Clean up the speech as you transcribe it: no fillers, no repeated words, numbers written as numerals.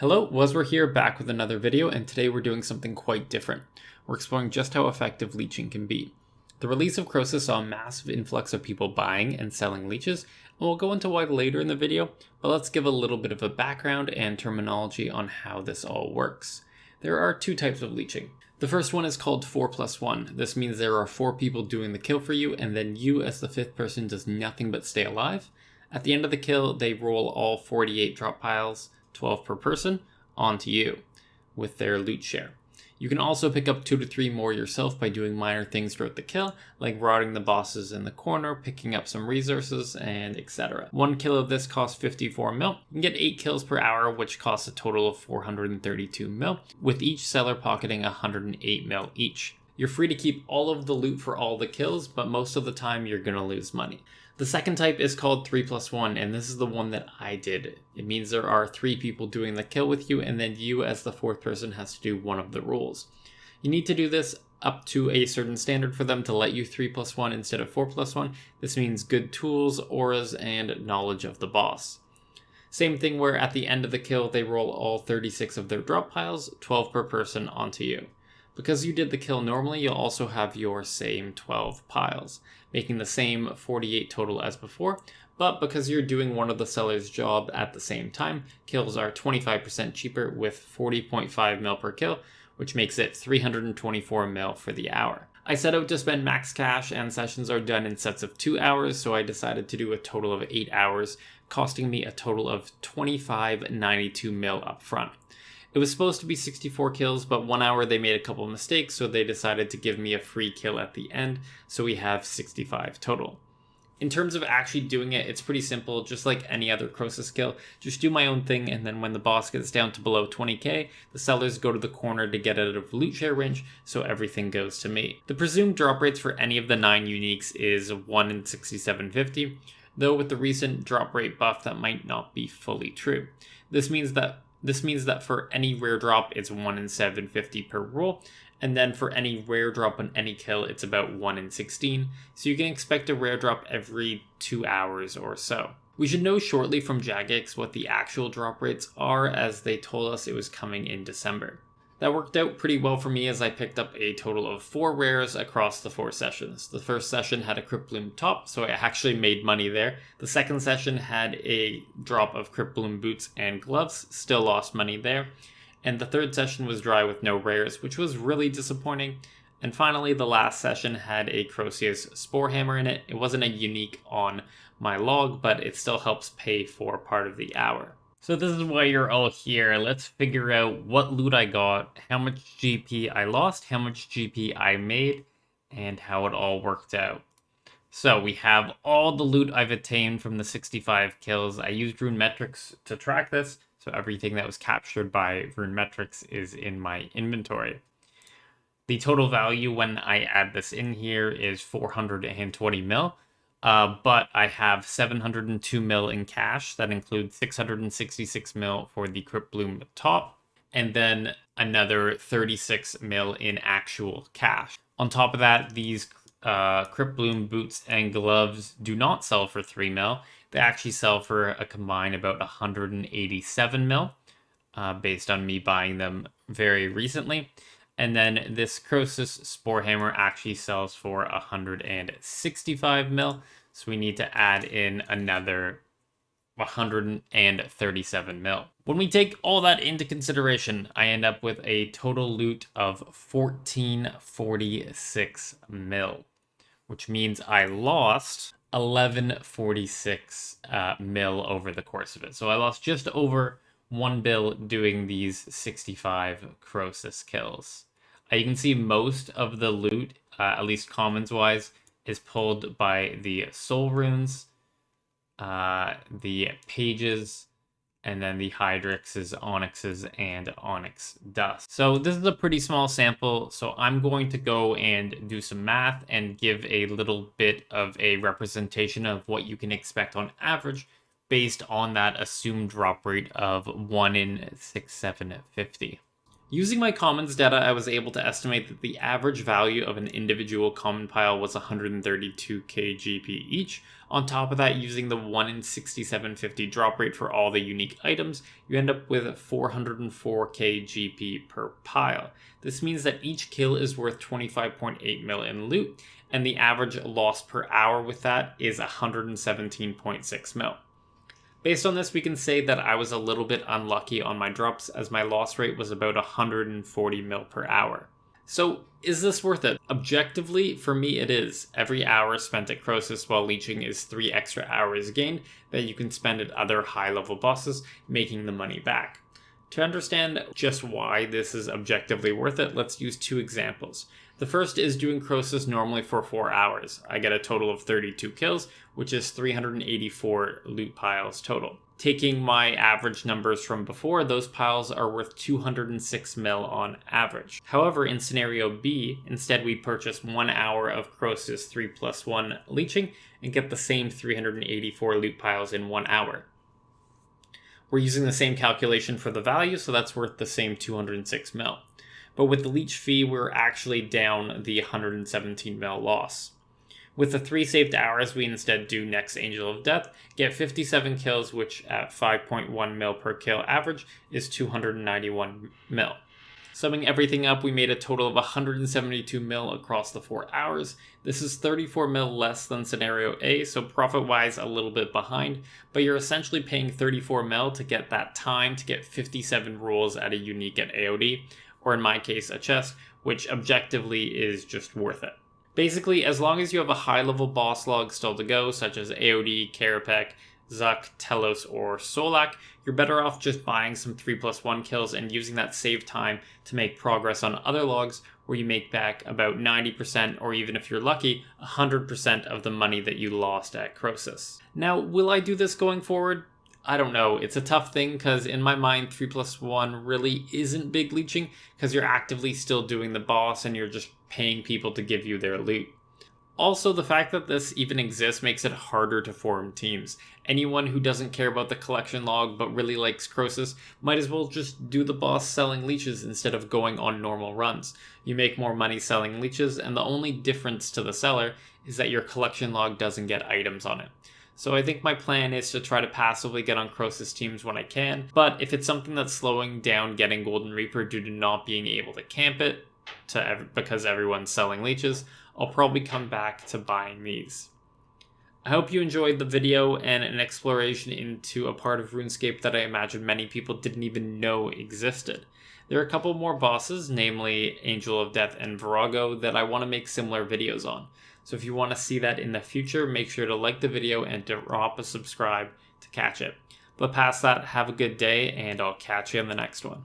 Hello, Waswere here, back with another video, and today we're doing something quite different. We're exploring just how effective leeching can be. The release of Croesus saw a massive influx of people buying and selling leeches, and we'll go into why later in the video, but let's give a little bit of a background and terminology on how this all works. There are two types of leeching. The first one is called 4+1. This means there are 4 people doing the kill for you, and then you as the 5th person does nothing but stay alive. At the end of the kill, they roll all 48 drop piles, 12 per person, onto you with their loot share. You can also pick up 2 to 3 more yourself by doing minor things throughout the kill, like rotting the bosses in the corner, picking up some resources, and etc. One kill of this costs 54 mil. You can get 8 kills per hour, which costs a total of 432 mil, with each seller pocketing 108 mil each. You're free to keep all of the loot for all the kills, but most of the time you're gonna lose money. The second type is called 3+1, and this is the one that I did. It means there are 3 people doing the kill with you, and then you as the 4th person has to do one of the rules. You need to do this up to a certain standard for them to let you 3+1 instead of 4+1. This means good tools, auras, and knowledge of the boss. Same thing where at the end of the kill, they roll all 36 of their drop piles, 12 per person, onto you. Because you did the kill normally, you'll also have your same 12 piles, making the same 48 total as before, but because you're doing one of the seller's job at the same time, kills are 25% cheaper with 40.5 mil per kill, which makes it 324 mil for the hour. I set out to spend max cash and sessions are done in sets of 2 hours, so I decided to do a total of 8 hours, costing me a total of 25.92 mil up front. It was supposed to be 64 kills, but 1 hour they made a couple of mistakes, so they decided to give me a free kill at the end, so we have 65 total. In terms of actually doing it, it's pretty simple, just like any other Croesus kill. Just do my own thing, and then when the boss gets down to below 20k, the sellers go to the corner to get out of loot share range, so everything goes to me. The presumed drop rates for any of the 9 uniques is 1 in 6750, though with the recent drop rate buff that might not be fully true. This means that for any rare drop, it's 1 in 750 per roll, and then for any rare drop on any kill, it's about 1 in 16, so you can expect a rare drop every 2 hours or so. We should know shortly from Jagex what the actual drop rates are, as they told us it was coming in December. That worked out pretty well for me as I picked up a total of 4 rares across the 4 sessions. The first session had a Crypt Bloom top, so I actually made money there. The second session had a drop of Crypt Bloom boots and gloves, still lost money there. And the third session was dry with no rares, which was really disappointing. And finally, the last session had a Croesus Spore Hammer in it. It wasn't a unique on my log, but it still helps pay for part of the hour. So this is why you're all here. Let's figure out what loot I got, how much GP I lost, how much GP I made, and how it all worked out. So we have all the loot I've attained from the 65 kills. I used Runemetrics to track this, so everything that was captured by Runemetrics is in my inventory. The total value when I add this in here is 420 mil. But I have 702 mil in cash. That includes 666 mil for the Crypt Bloom top, and then another 36 mil in actual cash. On top of that, these Crypt Bloom boots and gloves do not sell for 3 mil. They actually sell for a combined about 187 mil, based on me buying them very recently. And then this Croesus Spore Hammer actually sells for 165 mil. So we need to add in another 137 mil. When we take all that into consideration, I end up with a total loot of 1446 mil, which means I lost 1146 mil over the course of it. So I lost just over 1 bill doing these 65 Croesus kills. You can see most of the loot, at least commons wise, is pulled by the soul runes, the pages, and then the hydrixes, onyxes, and onyx dust. So this is a pretty small sample, so I'm going to go and do some math and give a little bit of a representation of what you can expect on average based on that assumed drop rate of 1 in 6750. Using my commons data, I was able to estimate that the average value of an individual common pile was 132 KGP each. On top of that, using the 1 in 6750 drop rate for all the unique items, you end up with 404 KGP per pile. This means that each kill is worth 25.8 mil in loot, and the average loss per hour with that is 117.6 mil. Based on this, we can say that I was a little bit unlucky on my drops, as my loss rate was about 140 mil per hour. So, is this worth it? Objectively, for me it is. Every hour spent at Croesus while leeching is 3 extra hours gained that you can spend at other high-level bosses, making the money back. To understand just why this is objectively worth it, let's use 2 examples. The first is doing Croesus normally for 4 hours. I get a total of 32 kills, which is 384 loot piles total. Taking my average numbers from before, those piles are worth 206 mil on average. However, in scenario B, instead we purchase 1 hour of Croesus 3+1 leeching and get the same 384 loot piles in 1 hour. We're using the same calculation for the value, so that's worth the same 206 mil. But with the leech fee, we're actually down the 117 mil loss. With the 3 saved hours, we instead do Next Angel of Death, get 57 kills, which at 5.1 mil per kill average is 291 mil. Summing everything up, we made a total of 172 mil across the 4 hours. This is 34 mil less than scenario A, so profit-wise a little bit behind, but you're essentially paying 34 mil to get that time to get 57 rolls at a unique at AOD, or in my case a chest, which objectively is just worth it. Basically, as long as you have a high-level boss log still to go, such as AOD, Karapek, Zuck, Telos, or Solak, you're better off just buying some 3+1 kills and using that saved time to make progress on other logs where you make back about 90%, or even if you're lucky, 100% of the money that you lost at Croesus. Now, will I do this going forward? I don't know. It's a tough thing because in my mind 3+1 really isn't big leeching because you're actively still doing the boss and you're just paying people to give you their loot. Also, the fact that this even exists makes it harder to form teams. Anyone who doesn't care about the collection log but really likes Croesus might as well just do the boss selling leeches instead of going on normal runs. You make more money selling leeches, and the only difference to the seller is that your collection log doesn't get items on it. So I think my plan is to try to passively get on Croesus teams when I can, but if it's something that's slowing down getting Golden Reaper due to not being able to camp it, because everyone's selling leeches, I'll probably come back to buying these. I hope you enjoyed the video and an exploration into a part of Runescape that I imagine many people didn't even know existed. There are a couple more bosses, namely Angel of Death and Virago, that I want to make similar videos on. So if you want to see that in the future, make sure to like the video and to drop a subscribe to catch it. But past that, have a good day, and I'll catch you in the next one.